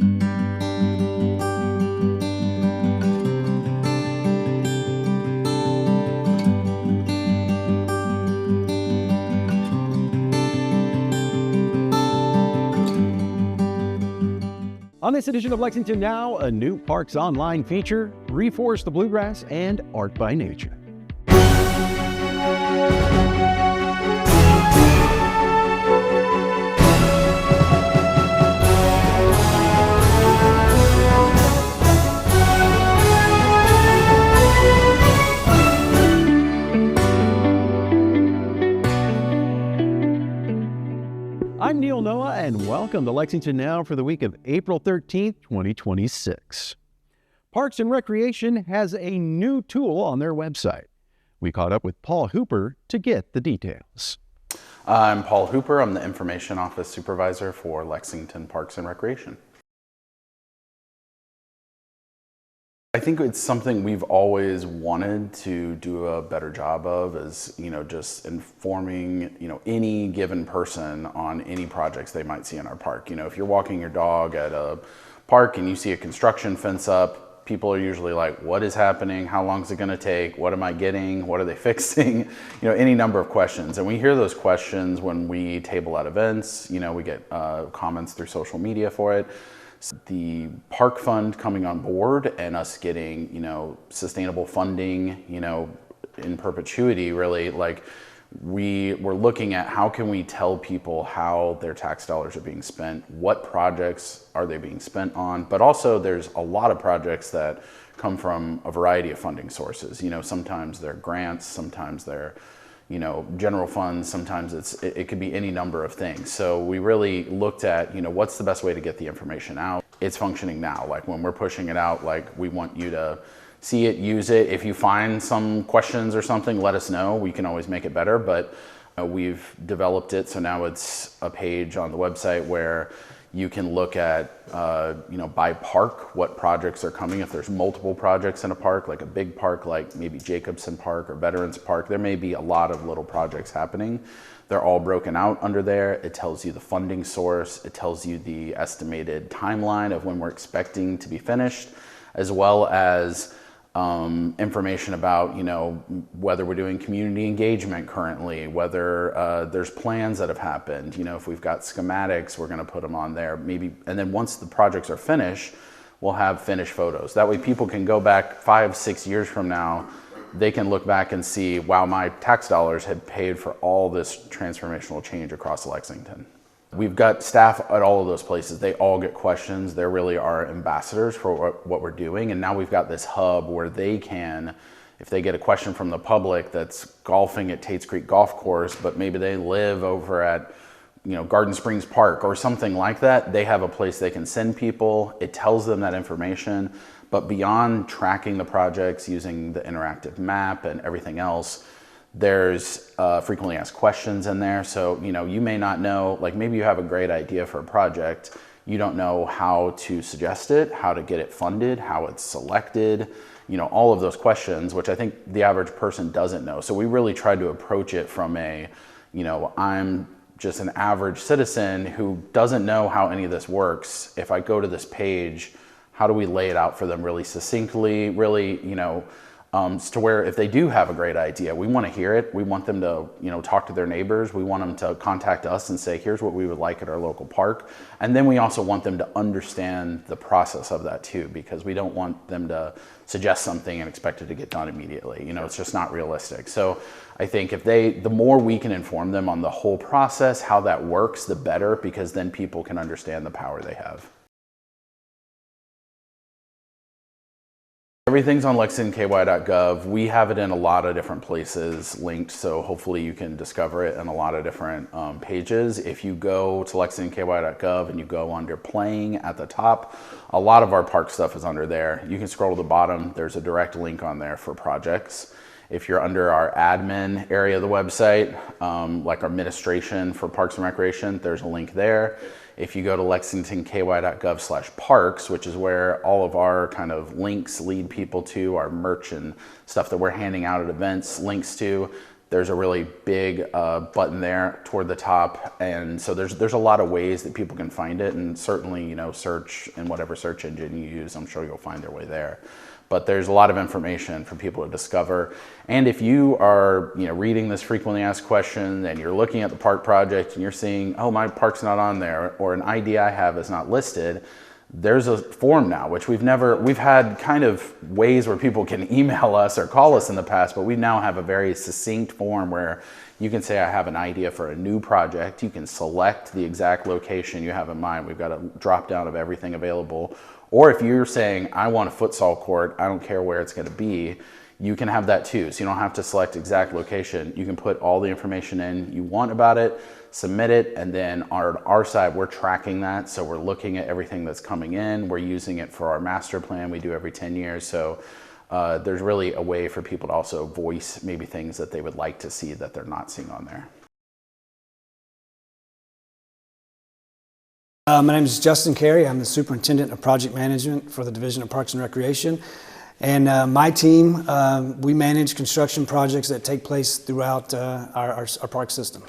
On this edition of Lexington Now, a new Parks Online feature, Reforest the Bluegrass, and Art by Nature. I'm Neil Noah, and welcome to Lexington Now for the week of April 13th, 2026. Parks and Recreation has a new tool on their website. We caught up with Paul Hooper to get the details. I'm Paul Hooper. I'm the Information Office Supervisor for Lexington Parks and Recreation. I think it's something we've always wanted to do a better job of, is, just informing, any given person on any projects they might see in our park. If you're walking your dog at a park and you see a construction fence up, people are usually like, what is happening? How long is it going to take? What am I getting? What are they fixing? Any number of questions. And we hear those questions when we table at events. We get comments through social media for it. The park fund coming on board and us getting, sustainable funding, in perpetuity, really, we're looking at how can we tell people how their tax dollars are being spent, what projects are they being spent on, but also there's a lot of projects that come from a variety of funding sources. Sometimes they're grants, sometimes they're general funds, sometimes it could be any number of things. So we really looked at, what's the best way to get the information out. It's functioning now. When we're pushing it out, we want you to see it, use it. If you find some questions or something, let us know. We can always make it better, but we've developed it. So now it's a page on the website where you can look at, by park, what projects are coming. If there's multiple projects in a park, like a big park, like maybe Jacobson Park or Veterans Park, there may be a lot of little projects happening. They're all broken out under there. It tells you the funding source. It tells you the estimated timeline of when we're expecting to be finished, as well as information about, whether we're doing community engagement currently, whether there's plans that have happened, if we've got schematics, we're going to put them on there, maybe. And then once the projects are finished, we'll have finished photos. That way people can go back 5-6 years from now, they can look back and see, wow, my tax dollars had paid for all this transformational change across Lexington. We've got staff at all of those places. They all get questions. They're really our ambassadors for what we're doing. And now we've got this hub where they can, if they get a question from the public that's golfing at Tate's Creek Golf Course, but maybe they live over at Garden Springs Park or something like that, they have a place they can send people. It tells them that information. But beyond tracking the projects using the interactive map and everything else, there's frequently asked questions in there. So, you may not know, maybe you have a great idea for a project. You don't know how to suggest it, how to get it funded, how it's selected, all of those questions, which I think the average person doesn't know. So we really tried to approach it from I'm just an average citizen who doesn't know how any of this works. If I go to this page, how do we lay it out for them really succinctly, really, to where if they do have a great idea, we want to hear it. We want them to, talk to their neighbors. We want them to contact us and say, here's what we would like at our local park. And then we also want them to understand the process of that too, because we don't want them to suggest something and expect it to get done immediately. It's just not realistic. So I think the more we can inform them on the whole process, how that works, the better, because then people can understand the power they have. Everything's on lexingtonky.gov. We have it in a lot of different places linked, so hopefully you can discover it in a lot of different pages. If you go to lexingtonky.gov and you go under playing at the top, a lot of our park stuff is under there. You can scroll to the bottom. There's a direct link on there for projects. If you're under our admin area of the website, like our administration for Parks and Recreation, there's a link there. If you go to lexingtonky.gov/parks, which is where all of our kind of links lead people to, our merch and stuff that we're handing out at events, links to, There's a really big button there toward the top, and so there's a lot of ways that people can find it, and certainly, you know, search in whatever search engine you use, I'm sure you'll find their way there. But there's a lot of information for people to discover. And if you are, you know, reading this frequently asked question and you're looking at the park project and you're seeing, oh, my park's not on there, or an idea I have is not listed, there's a form now, which we've had kind of ways where people can email us or call us in the past, but we now have a very succinct form where you can say, I have an idea for a new project. You can select the exact location you have in mind. We've got a drop down of everything available. Or if you're saying, I want a futsal court, I don't care where it's going to be, you can have that too. So you don't have to select exact location. You can put all the information in you want about it, submit it, and then on our side, we're tracking that. So we're looking at everything that's coming in. We're using it for our master plan we do every 10 years. So there's really a way for people to also voice maybe things that they would like to see that they're not seeing on there. My name is Justin Carey. I'm the Superintendent of Project Management for the Division of Parks and Recreation. And my team, we manage construction projects that take place throughout our park system.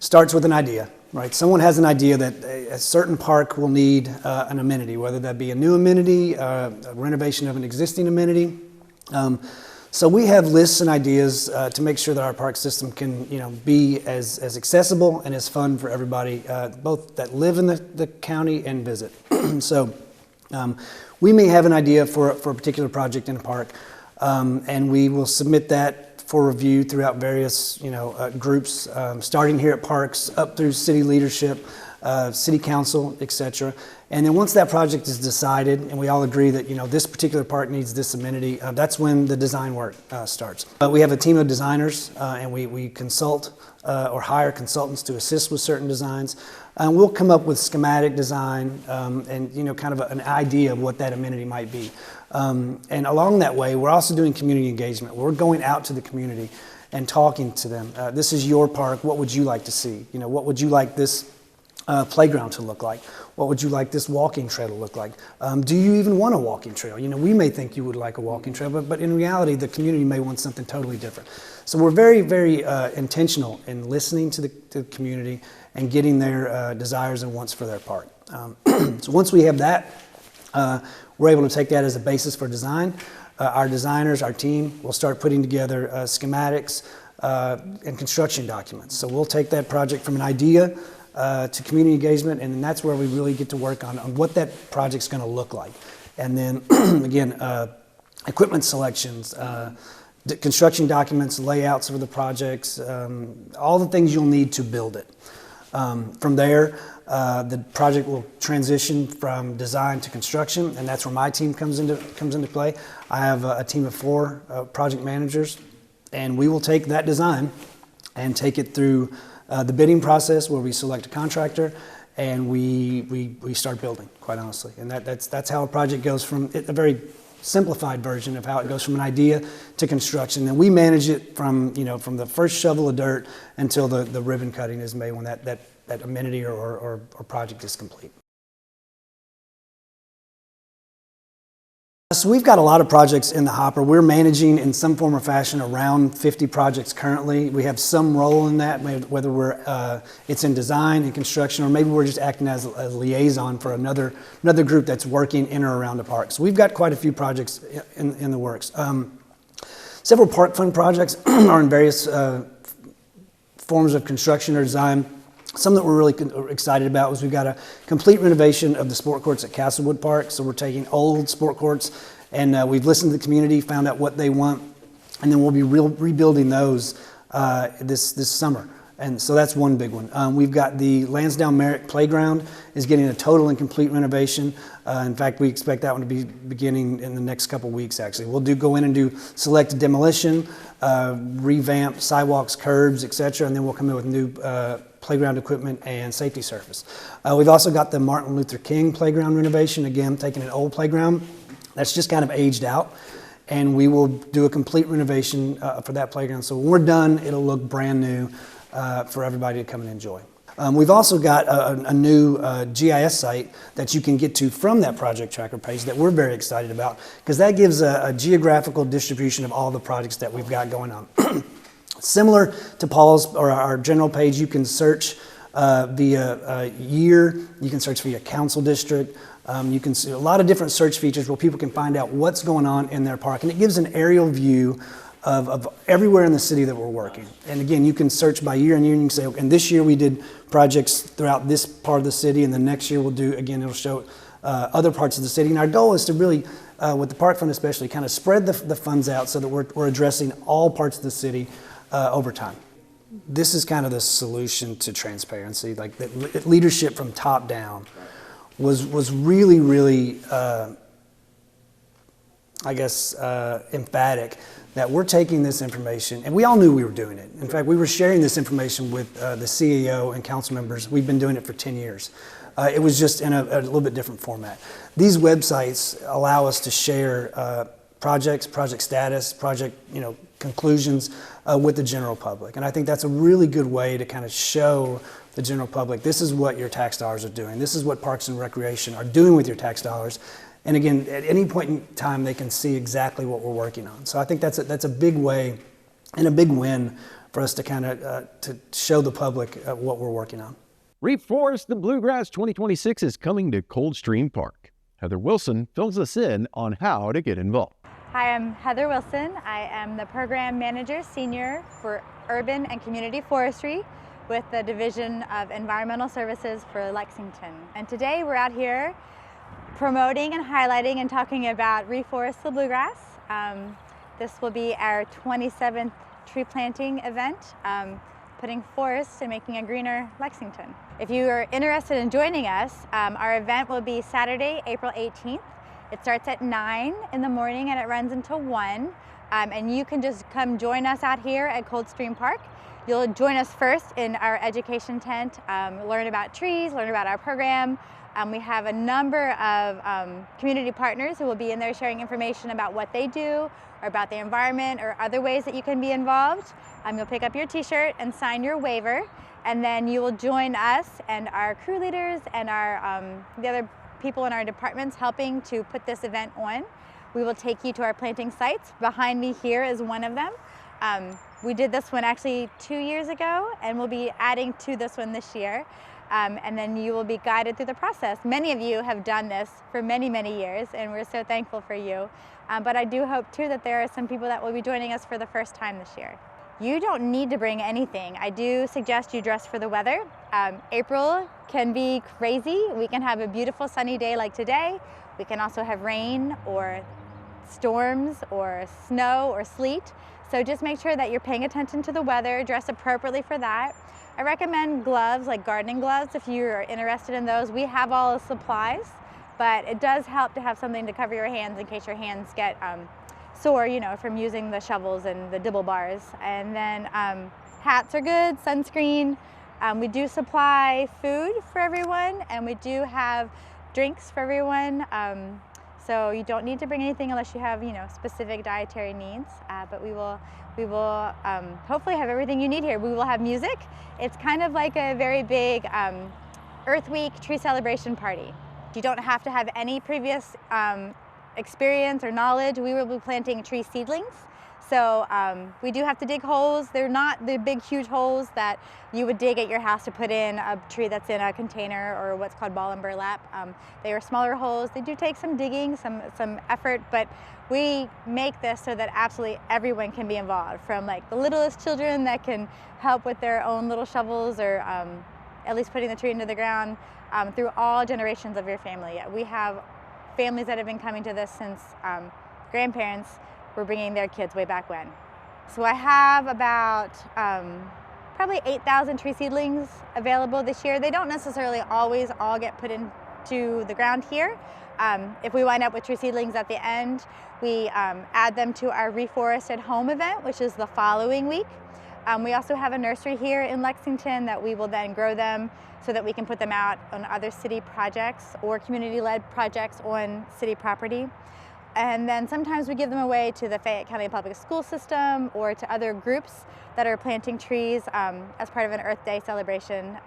Starts with an idea, right? Someone has an idea that a certain park will need an amenity, whether that be a new amenity, a renovation of an existing amenity. So we have lists and ideas to make sure that our park system can, you know, be as accessible and as fun for everybody, both that live in the county and visit. So we may have an idea for a particular project in a park, and we will submit that for review throughout various, you know, groups, starting here at Parks, up through city leadership, city council, etc. And then once that project is decided and we all agree that, you know, this particular park needs this amenity, that's when the design work starts. We have a team of designers and we consult or hire consultants to assist with certain designs. And we'll come up with schematic design and, you know, kind of an idea of what that amenity might be. And along that way, we're also doing community engagement. We're going out to the community and talking to them. This is your park. What would you like to see? You know, what would you like this playground to look like? What would you like this walking trail to look like? Do you even want a walking trail? You know, we may think you would like a walking trail, but in reality, the community may want something totally different. So we're very, very intentional in listening to the community and getting their desires and wants for their park. So once we have that, we're able to take that as a basis for design. Our designers, our team, will start putting together schematics and construction documents. So we'll take that project from an idea to community engagement, and then that's where we really get to work on what that project's going to look like. And then, again, equipment selections, construction documents, layouts for the projects, all the things you'll need to build it. From there, the project will transition from design to construction, and that's where my team comes into play. I have a team of 4 project managers, and we will take that design and take it through the bidding process where we select a contractor and we start building, quite honestly. And that's how a project goes from a very simplified version of how it goes from an idea to construction. And we manage it from the first shovel of dirt until the ribbon cutting is made when that amenity or project is complete. So we've got a lot of projects in the hopper. We're managing in some form or fashion around 50 projects currently. We have some role in that, whether it's in design and construction, or maybe we're just acting as a liaison for another group that's working in or around the park. So we've got quite a few projects in the works. Several park fund projects are in various forms of construction or design. Some that we're really excited about was we've got a complete renovation of the sport courts at Castlewood Park. So we're taking old sport courts and we've listened to the community, found out what they want, and then we'll be rebuilding those this summer. And so that's one big one. We've got the Lansdowne Merrick Playground is getting a total and complete renovation. In fact, we expect that one to be beginning in the next couple weeks, actually. We'll go in and do select demolition, revamp sidewalks, curbs, etc., and then we'll come in with new playground equipment and safety surface. We've also got the Martin Luther King Playground renovation, again, taking an old playground that's just kind of aged out, and we will do a complete renovation for that playground. So when we're done, it'll look brand new for everybody to come and enjoy. We've also got a new GIS site that you can get to from that project tracker page that we're very excited about, because that gives a geographical distribution of all the projects that we've got going on. Similar to Paul's or our general page, you can search via year, you can search via council district. You can see a lot of different search features where people can find out what's going on in their park, and it gives an aerial view of everywhere in the city that we're working. And again, you can search by year and year, and you can say, and this year we did projects throughout this part of the city, and the next year we'll do, again, it'll show other parts of the city. And our goal is to really, with the Park Fund especially, kind of spread the funds out so that we're addressing all parts of the city over time. This is kind of the solution to transparency, like the leadership from top down was really, really, emphatic that we're taking this information, and we all knew we were doing it. In fact, we were sharing this information with the CEO and council members. We've been doing it for 10 years. It was just in a little bit different format. These websites allow us to share projects, project status, project conclusions with the general public. And I think that's a really good way to kind of show the general public, this is what your tax dollars are doing. This is what Parks and Recreation are doing with your tax dollars. And again, at any point in time, they can see exactly what we're working on. So I think that's a big way and a big win for us to kind of to show the public what we're working on. Reforest the Bluegrass 2026 is coming to Coldstream Park. Heather Wilson fills us in on how to get involved. Hi, I'm Heather Wilson. I am the Program Manager Senior for Urban and Community Forestry with the Division of Environmental Services for Lexington. And today we're out here promoting and highlighting and talking about Reforest the Bluegrass. This will be our 27th tree planting event, putting forests and making a greener Lexington. If you are interested in joining us, our event will be Saturday, April 18th. It starts at 9 in the morning and it runs until 1. And you can just come join us out here at Coldstream Park. You'll join us first in our education tent, learn about trees, learn about our program. We have a number of community partners who will be in there sharing information about what they do, or about the environment, or other ways that you can be involved. You'll pick up your t-shirt and sign your waiver, and then you will join us and our crew leaders and our the other people in our departments helping to put this event on. We will take you to our planting sites. Behind me here is one of them. We did this one actually 2 years ago, and we'll be adding to this one this year. And then you will be guided through the process. Many of you have done this for many, many years, and we're so thankful for you. But I do hope too that there are some people that will be joining us for the first time this year. You don't need to bring anything. I do suggest you dress for the weather. April can be crazy. We can have a beautiful sunny day like today. We can also have rain or storms or snow or sleet. So just make sure that you're paying attention to the weather, dress appropriately for that. I recommend gloves, like gardening gloves, if you're interested in those. We have all the supplies, but it does help to have something to cover your hands in case your hands get sore, from using the shovels and the dibble bars. And then hats are good, sunscreen. We do supply food for everyone, and we do have drinks for everyone. So you don't need to bring anything unless you have, specific dietary needs. But we will hopefully have everything you need here. We will have music. It's kind of like a very big Earth Week tree celebration party. You don't have to have any previous experience or knowledge. We will be planting tree seedlings. So we do have to dig holes. They're not the big, huge holes that you would dig at your house to put in a tree that's in a container or what's called ball and burlap. They are smaller holes. They do take some digging, some effort, but we make this so that absolutely everyone can be involved, from like the littlest children that can help with their own little shovels or at least putting the tree into the ground, through all generations of your family. We have families that have been coming to this since grandparents were bringing their kids way back when. So I have about probably 8,000 tree seedlings available this year. They don't necessarily always all get put into the ground here. If we wind up with tree seedlings at the end, we add them to our Reforest at Home event, which is the following week. We also have a nursery here in Lexington that we will then grow them so that we can put them out on other city projects or community-led projects on city property. And then sometimes we give them away to the Fayette County Public School System or to other groups that are planting trees as part of an Earth Day celebration.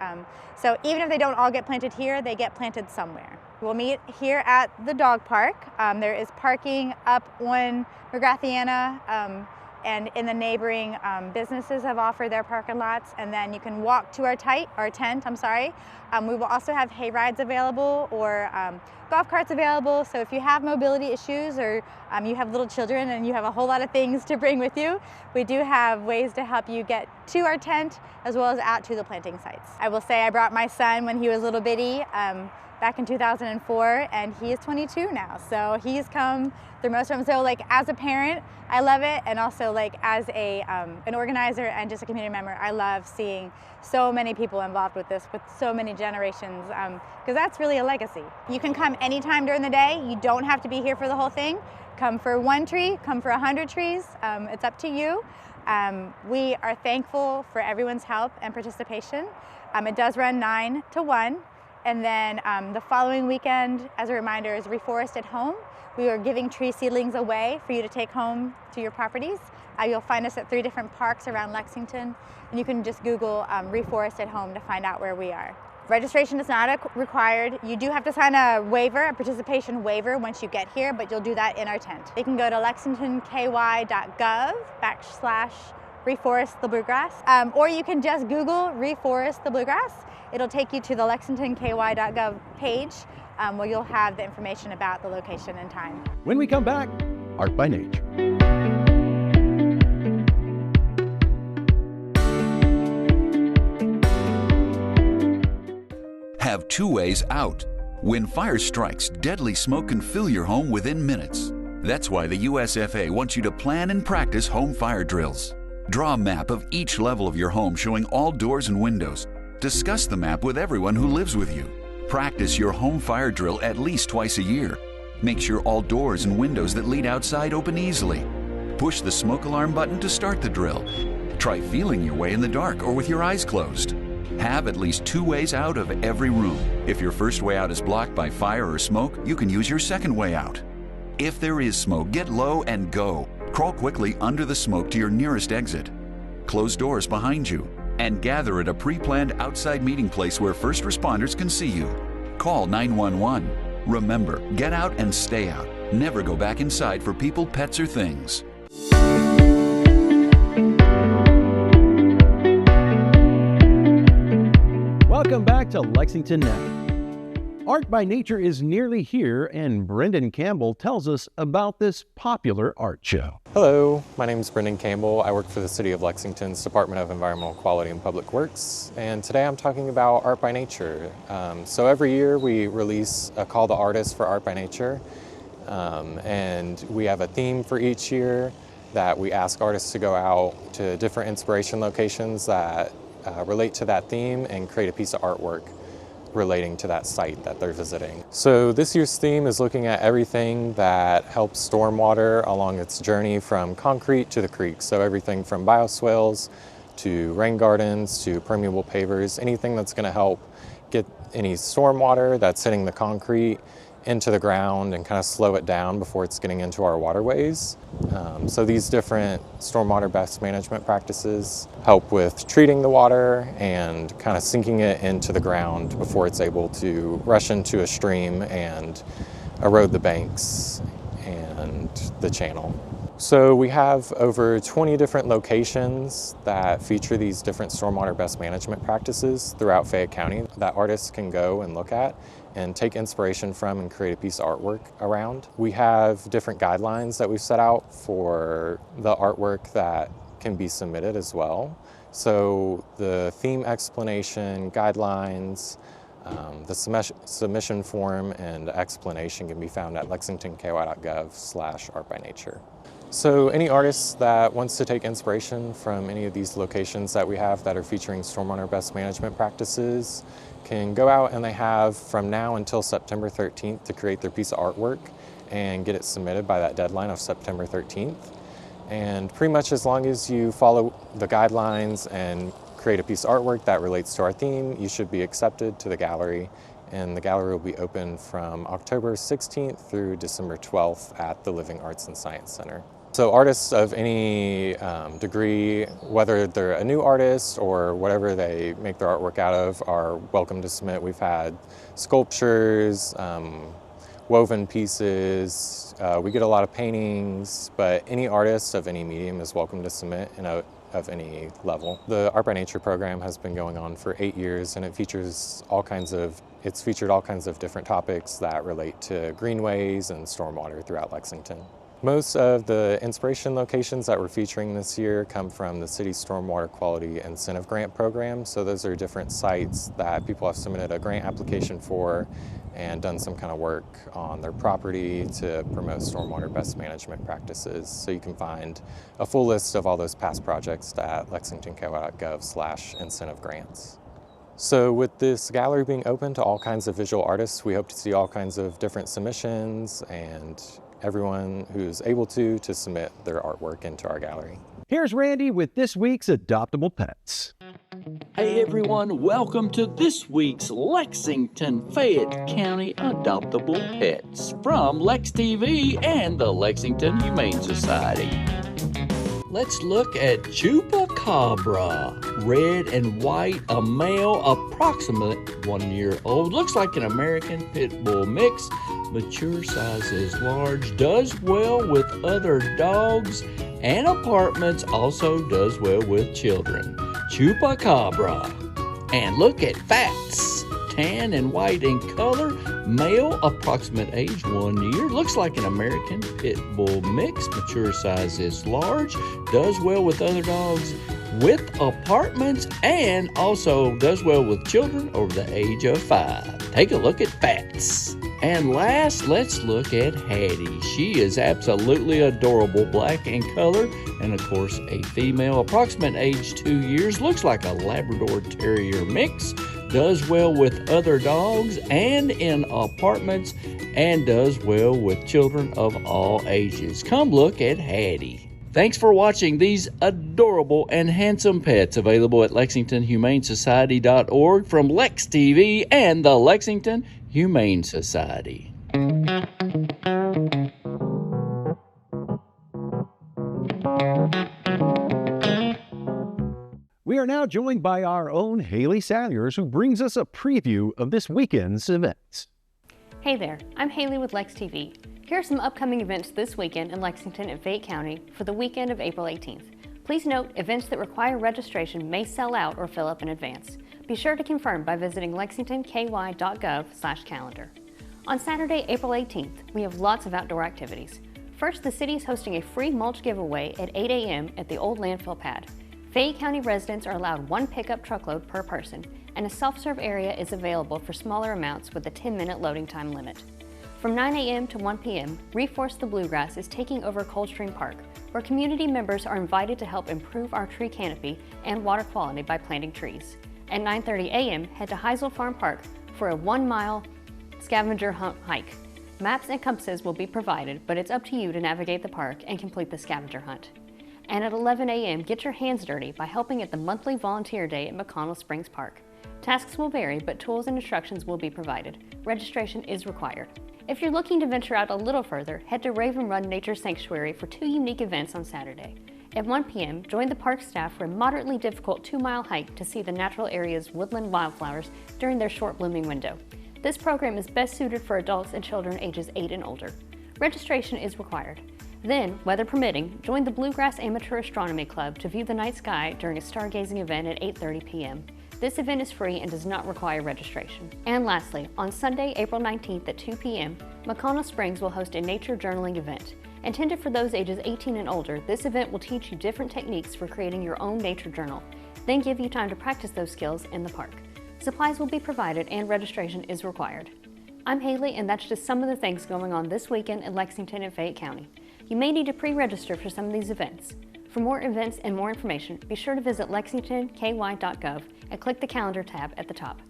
So even if they don't all get planted here, they get planted somewhere. We'll meet here at the dog park. There is parking up on McGrathiana, and in the neighboring businesses have offered their parking lots, and then you can walk to our tent. We will also have hay rides available or golf carts available, so if you have mobility issues or you have little children and you have a whole lot of things to bring with you, we do have ways to help you get to our tent as well as out to the planting sites. I will say I brought my son when he was little bitty back in 2004, and he is 22 now, so he's come through most of them. So like as a parent, I love it, and also like as an organizer and just a community member, I love seeing so many people involved with this, with so many generations, because that's really a legacy. You can come anytime during the day. You don't have to be here for the whole thing. Come for one tree, come for 100 trees. It's up to you. We are thankful for everyone's help and participation. It does run 9 to 1. And then the following weekend, as a reminder, is Reforest at Home. We are giving tree seedlings away for you to take home to your properties. You'll find us at 3 different parks around Lexington, and you can just Google Reforest at Home to find out where we are. Registration is not required. You do have to sign a waiver, a participation waiver, once you get here, but you'll do that in our tent. You can go to lexingtonky.gov/Reforest the Bluegrass, or you can just Google Reforest the Bluegrass. It'll take you to the lexingtonky.gov page where you'll have the information about the location and time. When we come back, Art by Nature. Have 2 ways out. When fire strikes, deadly smoke can fill your home within minutes. That's why the USFA wants you to plan and practice home fire drills. Draw a map of each level of your home showing all doors and windows. Discuss the map with everyone who lives with you. Practice your home fire drill at least twice a year. Make sure all doors and windows that lead outside open easily. Push the smoke alarm button to start the drill. Try feeling your way in the dark or with your eyes closed. Have at least 2 ways out of every room. If your first way out is blocked by fire or smoke, you can use your second way out. If there is smoke, get low and go. Crawl quickly under the smoke to your nearest exit. Close doors behind you. And gather at a pre-planned outside meeting place where first responders can see you. Call 911. Remember, get out and stay out. Never go back inside for people, pets, or things. Welcome back to Lexington Now. Art by Nature is nearly here, and Brendan Campbell tells us about this popular art show. Hello, my name is Brendan Campbell. I work for the City of Lexington's Department of Environmental Quality and Public Works, and today I'm talking about Art by Nature. So every year we release a call to artists for Art by Nature, and we have a theme for each year that we ask artists to go out to different inspiration locations that relate to that theme and create a piece of artwork relating to that site that they're visiting. So this year's theme is looking at everything that helps stormwater along its journey from concrete to the creek. So everything from bioswales to rain gardens to permeable pavers, anything that's going to help get any stormwater that's hitting the concrete into the ground and kind of slow it down before it's getting into our waterways. So these different stormwater best management practices help with treating the water and kind of sinking it into the ground before it's able to rush into a stream and erode the banks and the channel. So we have over 20 different locations that feature these different stormwater best management practices throughout Fayette County that artists can go and look at and take inspiration from and create a piece of artwork around. We have different guidelines that we've set out for the artwork that can be submitted as well. So the theme explanation, guidelines, the submission form and explanation can be found at lexingtonky.gov/artbynature. So any artist that wants to take inspiration from any of these locations that we have that are featuring stormwater best management practices can go out, and they have from now until September 13th to create their piece of artwork and get it submitted by that deadline of September 13th. And pretty much as long as you follow the guidelines and create a piece of artwork that relates to our theme, you should be accepted to the gallery and the gallery will be open from October 16th through December 12th at the Living Arts and Science Center. So artists of any degree, whether they're a new artist or whatever they make their artwork out of, are welcome to submit. We've had sculptures, woven pieces, we get a lot of paintings, but any artist of any medium is welcome to submit of any level. The Art by Nature program has been going on for 8 years, and it's featured all kinds of different topics that relate to greenways and stormwater throughout Lexington. Most of the inspiration locations that we're featuring this year come from the city's Stormwater Quality Incentive Grant program. So those are different sites that people have submitted a grant application for and done some kind of work on their property to promote stormwater best management practices. So you can find a full list of all those past projects at lexingtonco.gov/incentive grants. So with this gallery being open to all kinds of visual artists, we hope to see all kinds of different submissions and everyone who's able to submit their artwork into our gallery. Here's Randy with this week's Adoptable Pets. Hey everyone, welcome to this week's Lexington Fayette County Adoptable Pets from Lex TV and the Lexington Humane Society. Let's look at Chupacabra, red and white, a male, approximate 1 year old, looks like an American Pit Bull mix, mature size is large, does well with other dogs and apartments, also does well with children. Chupacabra. And look at Fats, tan and white in color, male, approximate age 1 year, looks like an American Pit Bull mix, mature size is large, does well with other dogs with apartments, and also does well with children over the age of 5. Take a look at Fats. And last, let's look at Hattie. She is absolutely adorable, black in color, and of course a female, approximate age 2 years, looks like a Labrador Terrier mix, does well with other dogs and in apartments, and does well with children of all ages. Come look at Hattie. Thanks for watching these adorable and handsome pets, available at lexingtonhumanesociety.org from Lex TV and the Lexington Humane Society. We are now joined by our own Haley Salyers, who brings us a preview of this weekend's events. Hey there, I'm Haley with Lex TV. Here are some upcoming events this weekend in Lexington and Fayette County for the weekend of April 18th. Please note, events that require registration may sell out or fill up in advance. Be sure to confirm by visiting lexingtonky.gov/calendar. On Saturday, April 18th, we have lots of outdoor activities. First, the city is hosting a free mulch giveaway at 8 a.m. at the old landfill pad. Fayette County residents are allowed 1 pickup truckload per person, and a self-serve area is available for smaller amounts with a 10-minute loading time limit. From 9 a.m. to 1 p.m., Reforest the Bluegrass is taking over Coldstream Park, where community members are invited to help improve our tree canopy and water quality by planting trees. At 9:30 a.m., head to Heisel Farm Park for a 1-mile scavenger hunt hike. Maps and compasses will be provided, but it's up to you to navigate the park and complete the scavenger hunt. And at 11 a.m., get your hands dirty by helping at the monthly volunteer day at McConnell Springs Park. Tasks will vary, but tools and instructions will be provided. Registration is required. If you're looking to venture out a little further, head to Raven Run Nature Sanctuary for 2 unique events on Saturday. At 1 p.m., join the park staff for a moderately difficult 2-mile hike to see the natural area's woodland wildflowers during their short blooming window. This program is best suited for adults and children ages 8 and older. Registration is required. Then, weather permitting, join the Bluegrass Amateur Astronomy Club to view the night sky during a stargazing event at 8:30 p.m. This event is free and does not require registration. And lastly, on Sunday, April 19th at 2 p.m., McConnell Springs will host a nature journaling event. Intended for those ages 18 and older, this event will teach you different techniques for creating your own nature journal, then give you time to practice those skills in the park. Supplies will be provided and registration is required. I'm Haley, and that's just some of the things going on this weekend in Lexington and Fayette County. You may need to pre-register for some of these events. For more events and more information, be sure to visit lexingtonky.gov and click the calendar tab at the top.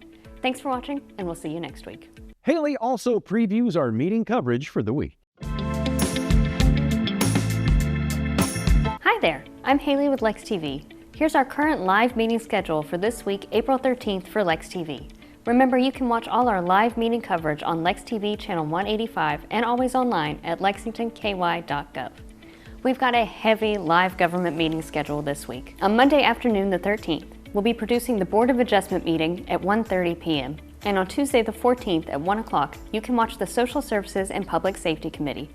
Thanks for watching, and we'll see you next week. Haley also previews our meeting coverage for the week. Hi there, I'm Haley with Lex TV. Here's our current live meeting schedule for this week, April 13th for Lex TV. Remember, you can watch all our live meeting coverage on Lex TV channel 185 and always online at lexingtonky.gov. We've got a heavy live government meeting schedule this week. On Monday afternoon the 13th, we'll be producing the Board of Adjustment meeting at 1:30 p.m. And on Tuesday the 14th at 1 o'clock, you can watch the Social Services and Public Safety Committee.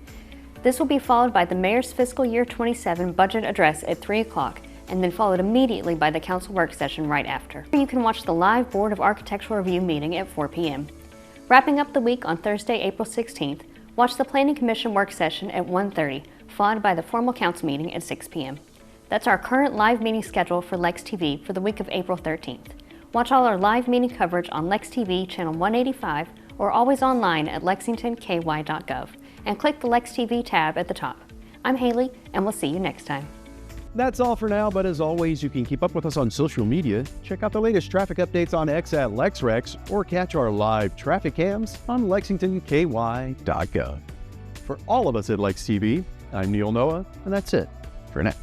This will be followed by the Mayor's Fiscal Year 27 budget address at 3 o'clock, and then followed immediately by the Council work session right after. You can watch the live Board of Architectural Review meeting at 4 p.m. Wrapping up the week on Thursday, April 16th, watch the Planning Commission work session at 1:30, followed by the formal Council meeting at 6 p.m. That's our current live meeting schedule for Lex TV for the week of April 13th. Watch all our live meeting coverage on Lex TV channel 185 or always online at lexingtonky.gov, and click the Lex TV tab at the top. I'm Haley, and we'll see you next time. That's all for now, but as always, you can keep up with us on social media, check out the latest traffic updates on X at LexRex, or catch our live traffic cams on lexingtonky.gov. For all of us at Lex TV, I'm Neil Noah, and that's it for now.